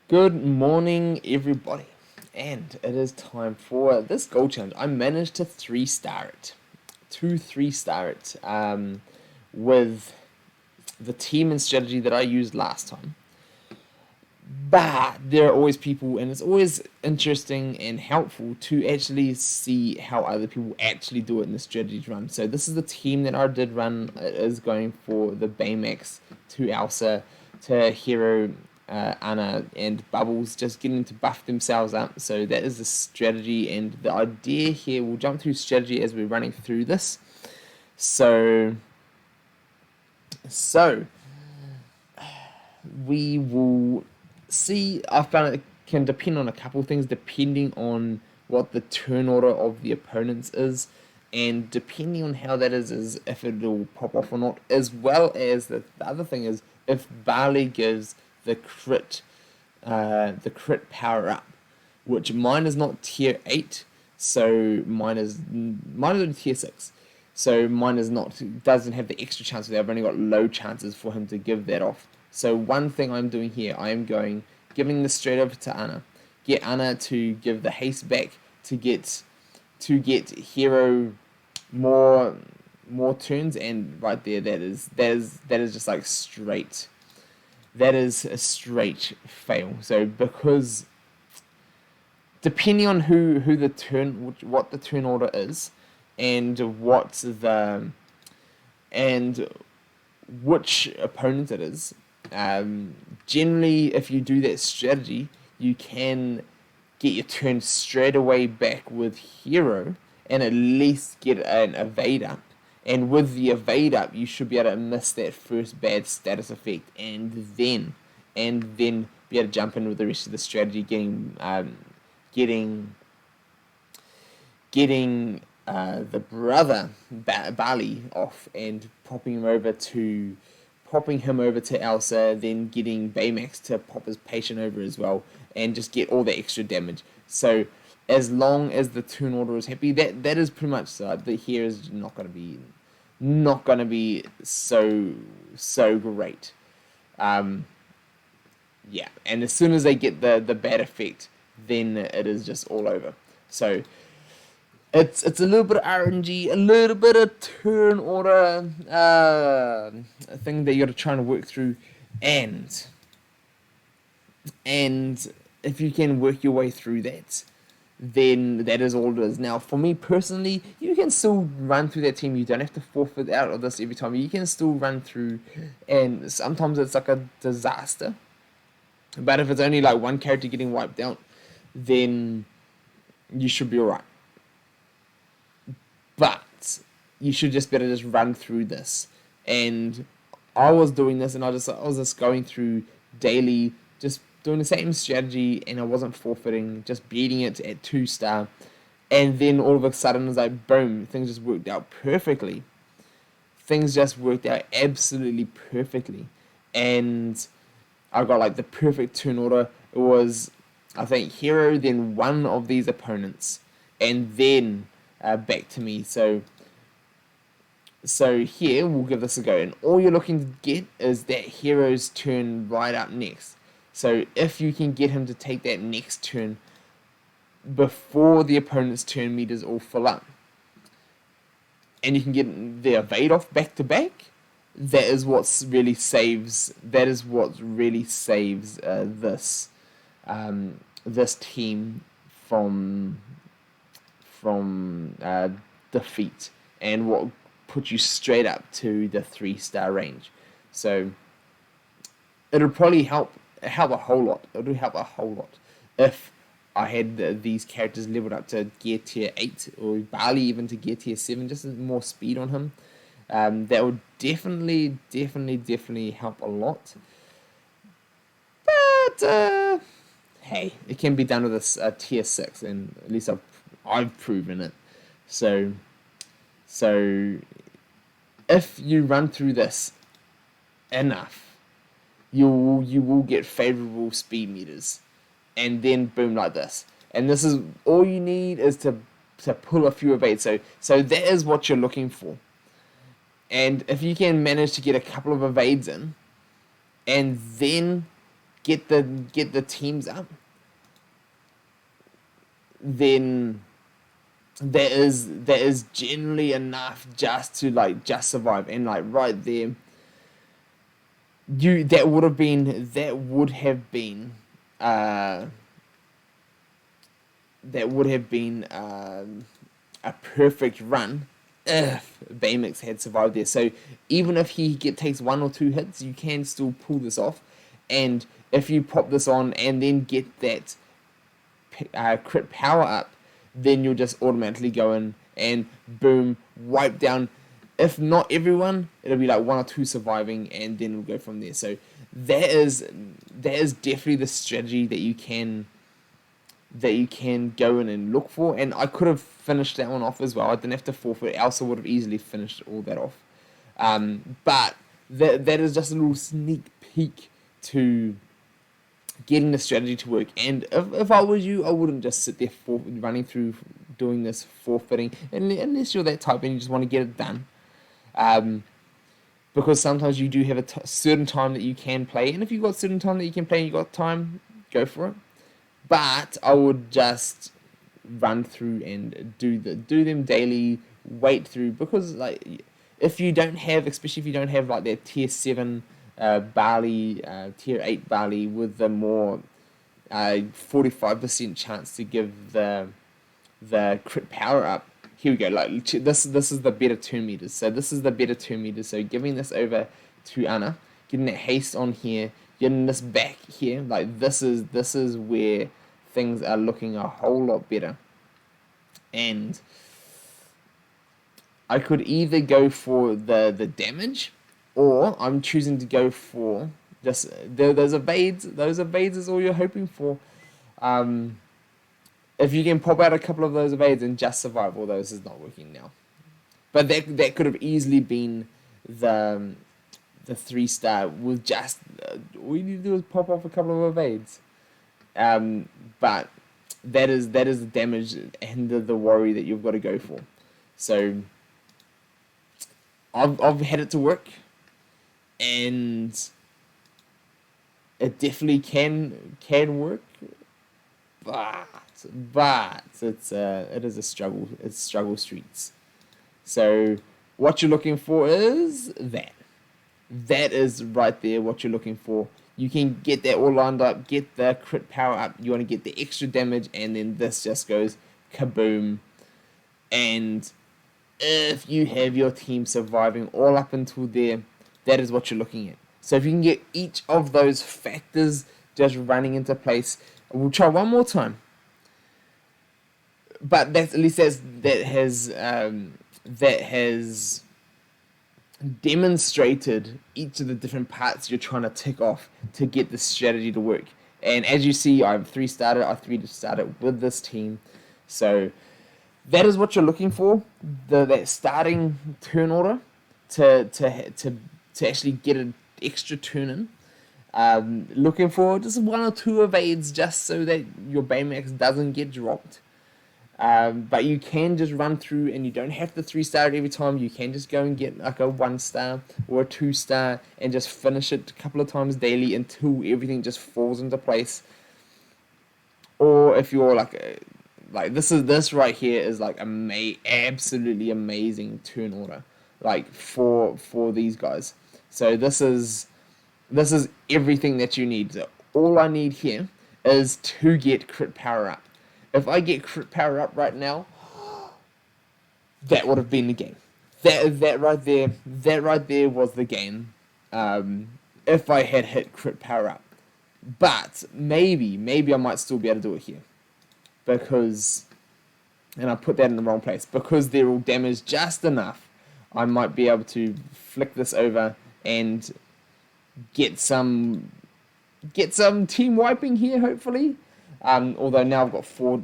Good morning, everybody, and it is time for this goal challenge. I managed to 3-star it, to 3-star it, with the team and strategy that I used last time. But there are always people, and it's always interesting and helpful to actually see how other people actually do it in the strategy run. So this is the team that I did run. It is going for the Baymax to Elsa to Hero, Anna and Bubbles, just getting to buff themselves up. So that is the strategy, and the idea here, we'll jump through strategy as we're running through this. So we will see. I found it can depend on a couple of things, depending on what the turn order of the opponents is, and depending on how that is if it'll pop off or not, as well as the other thing is if Barley gives the crit power up, which mine is not tier 8, so mine is only tier 6. So mine is not, doesn't have the extra chance. I've only got low chances for him to give that off. So one thing I'm doing here, I am giving this straight over to Anna. Get Anna to give the haste back to get Hero more turns, and right there, that is just like straight. That is a straight fail. So because depending on what the turn order is, and which opponent it is, generally, if you do that strategy, you can get your turn straight away back with Hero and at least get an evade up. And with the evade up, you should be able to miss that first bad status effect, and then be able to jump in with the rest of the strategy, getting the brother Bali off and popping him over to Elsa, then getting Baymax to pop his patient over as well, and just get all the extra damage. So as long as the turn order is happy, that is pretty much the here is not gonna be so great. Yeah, and as soon as they get the bad effect, then it is just all over. So it's a little bit of RNG, a little bit of turn order thing that you got to try and work through, and if you can work your way through that, then that is all it is. Now, for me personally, you can still run through that team. You don't have to forfeit out of this every time. You can still run through, and sometimes it's like a disaster. But if it's only like one character getting wiped out, then you should be alright. But you should just be able to just run through this. And I was doing this, and I was just going through daily, just doing the same strategy, and I wasn't forfeiting, just beating it at 2-star. And then all of a sudden, it's like, boom, things just worked out perfectly. Things just worked out absolutely perfectly. And I got like the perfect turn order. It was, I think, Hero, then one of these opponents, and then back to me. So here, we'll give this a go. And all you're looking to get is that Hero's turn right up next. So if you can get him to take that next turn before the opponent's turn meters all fill up, and you can get the evade off back to back, that is what really saves this team from defeat, and what puts you straight up to the 3-star range. So it'll probably help a whole lot. It'll help a whole lot if I had these characters leveled up to gear tier 8, or Barley even to gear tier 7, just more speed on him. That would definitely help a lot. But hey, it can be done with a tier 6, and at least I've proven it. So if you run through this enough, you will get favorable speed meters, and then boom, like this. And this is all you need, is to pull a few evades. So that is what you're looking for. And if you can manage to get a couple of evades in, and then get the teams up, then there is generally enough just to like just survive. And like right there, that would have been a perfect run if Baymax had survived there. So even if he takes 1 or 2 hits, you can still pull this off. And if you pop this on and then get that crit power up, then you'll just automatically go in and boom, wipe down. If not everyone, it'll be like 1 or 2 surviving, and then we'll go from there. So that is definitely the strategy that you can go in and look for. And I could have finished that one off as well. I didn't have to forfeit. Elsa would have easily finished all that off. But that is just a little sneak peek to getting the strategy to work. And if I was you, I wouldn't just sit there running through doing this forfeiting, unless you're that type and you just want to get it done. Because sometimes you do have a certain time that you can play, and if you've got certain time that you can play and you've got time, go for it. But I would just run through and do them daily, wait through, because like if you don't have, especially if you don't have like that tier 7 barley, tier 8 barley with the more 45% chance to give the crit power up. Here we go. Like this is the better turn meters. So this is the better turn meters. So giving this over to Anna, getting that haste on here, getting this back here. Like this is where things are looking a whole lot better. And I could either go for the damage, or I'm choosing to go for just those evades. Those evades is all you're hoping for. If you can pop out a couple of those evades and just survive, all those is not working now. But that could have easily been the 3-star with just all you need to do is pop off a couple of evades. But that is the damage and the worry that you've got to go for. So I've had it to work, and it definitely can work, but it is a struggle. It's struggle streets. So what you're looking for is that. That is right there what you're looking for. You can get that all lined up, get the crit power up. You want to get the extra damage, and then this just goes kaboom. And if you have your team surviving all up until there, that is what you're looking at. So if you can get each of those factors just running into place, we'll try one more time. But that's at least that has demonstrated each of the different parts you're trying to tick off to get this strategy to work. And as you see, I've 3-started. I 3-started with this team. So that is what you're looking for. That starting turn order to actually get an extra turn in. Looking for just 1 or 2 evades just so that your Baymax doesn't get dropped. But you can just run through, and you don't have to 3-star it every time. You can just go and get like a 1-star or a 2-star and just finish it a couple of times daily until everything just falls into place. Or if you're like this right here is like absolutely amazing turn order, like for these guys. So this is everything that you need. So all I need here is to get crit power up. If I get crit power up right now, that would have been the game. That right there was the game. If I had hit crit power up, but maybe I might still be able to do it here, because, and I put that in the wrong place, because they're all damaged just enough. I might be able to flick this over and get some team wiping here, hopefully. Although now I've got four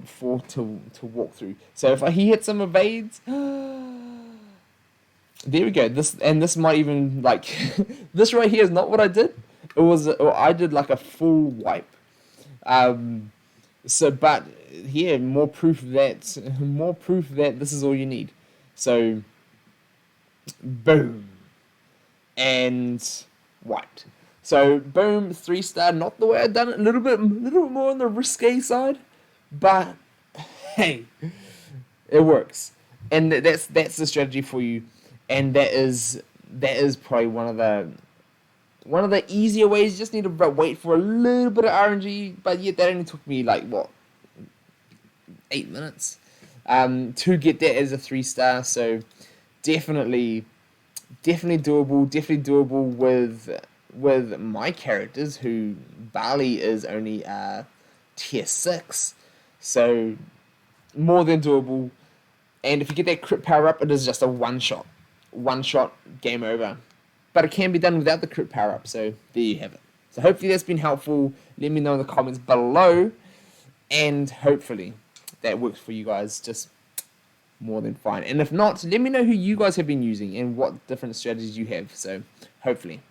to walk through. So if he hits some evades, there we go. This might even like this right here is not what I did. I did like a full wipe. But here more proof that this is all you need. So boom and wiped. So boom, 3-star. Not the way I've done it. A little bit more on the risque side, but hey, it works, and that's the strategy for you, and that is probably one of the easier ways. You just need to wait for a little bit of RNG, but yet that only took me like what, 8 minutes, to get that as a 3-star. So definitely doable with my characters, who Bali is only tier 6, so more than doable. And if you get that crit power up, it is just a one shot game over. But it can be done without the crit power up, so there you have it. So hopefully that's been helpful. Let me know in the comments below, and hopefully that works for you guys just more than fine. And if not, let me know who you guys have been using and what different strategies you have. So hopefully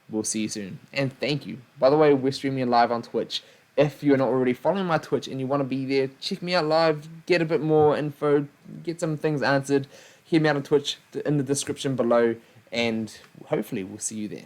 we'll see you soon. And thank you. By the way, we're streaming live on Twitch. If you're not already following my Twitch and you want to be there, check me out live, get a bit more info, get some things answered. Hear me out on Twitch in the description below, and hopefully we'll see you there.